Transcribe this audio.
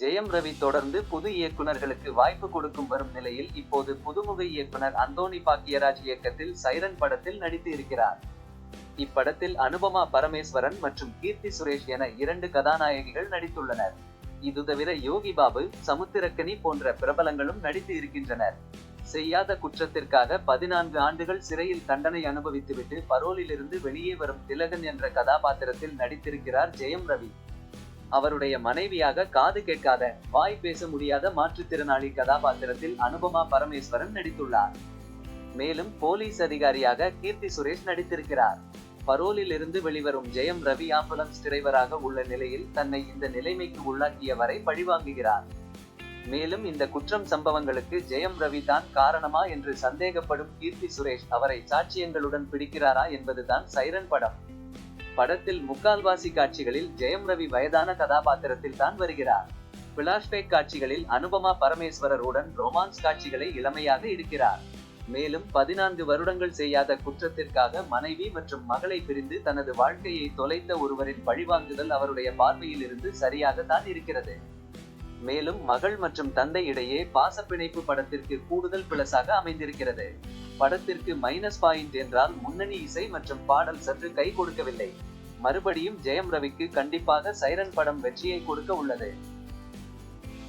ஜெயம் ரவி தொடர்ந்து புது இயக்குனர்களுக்கு வாய்ப்பு கொடுக்கும் வரும் நிலையில் இப்போது புதுமுக இயக்குனர் அந்தோணி பாக்கியராஜ் இயக்கத்தில் சைரன் படத்தில் நடித்து இருக்கிறார். இப்படத்தில் அனுபமா பரமேஸ்வரன் மற்றும் கீர்த்தி சுரேஷ் என 2 கதாநாயகிகள் நடித்துள்ளனர். இது தவிர யோகி பாபு, சமுத்திரக்கனி போன்ற பிரபலங்களும் நடித்து இருக்கின்றனர். செய்யாத குற்றத்திற்காக 14 ஆண்டுகள் சிறையில் தண்டனை அனுபவித்துவிட்டு பரோலிலிருந்து வெளியே வரும் திலகன் என்ற கதாபாத்திரத்தில் நடித்திருக்கிறார் ஜெயம் ரவி. அவருடைய மனைவியாக காது கேட்காத, வாய் பேச முடியாத மாற்றுத்திறனாளி கதாபாத்திரத்தில் அனுபமா பரமேஸ்வரன் நடித்துள்ளார். மேலும் போலீஸ் அதிகாரியாக கீர்த்தி சுரேஷ் நடித்திருக்கிறார். பரோலில் இருந்து வெளிவரும் ஜெயம் ரவி ஆம்புலன்ஸ் டிரைவராக உள்ள நிலையில் தன்னை இந்த நிலைமைக்கு உள்ளாக்கியவரை பழிவாங்குகிறார். மேலும் இந்த குற்றம் சம்பவங்களுக்கு ஜெயம் ரவி தான் காரணமா என்று சந்தேகப்படும் கீர்த்தி சுரேஷ் அவரை சாட்சியங்களுடன் பிடிக்கிறாரா என்பதுதான் சைரன் படம். படத்தில் முக்கால்வாசி காட்சிகளில் ஜெயம் ரவி வயதான கதாபாத்திரத்தில் தான் வருகிறார். பிளாஷ்பேக் காட்சிகளில் அனுபமா பரமேஸ்வரருடன் ரொமான்ஸ் காட்சிகளை இளமையாக இருக்கிறார். மேலும் 14 வருடங்கள் செய்யாத குற்றத்திற்காக மனைவி மற்றும் மகளை பிரிந்து தனது வாழ்க்கையை தொலைத்த ஒருவரின் பழிவாங்குதல் அவருடைய பார்வையில் இருந்து சரியாக தான் இருக்கிறது. மேலும் மகள் மற்றும் தந்தை இடையே பாசப்பிணைப்பு படத்திற்கு கூடுதல் பிளஸாக அமைந்திருக்கிறது. படத்திற்கு மைனஸ் பாயிண்ட் என்றால் முன்னணி இசை மற்றும் பாடல் சற்று கை கொடுக்கவில்லை. மறுபடியும் ஜெயம் ரவிக்கு கண்டிப்பாக சைரன் படம் வெற்றியை கொடுக்க உள்ளது.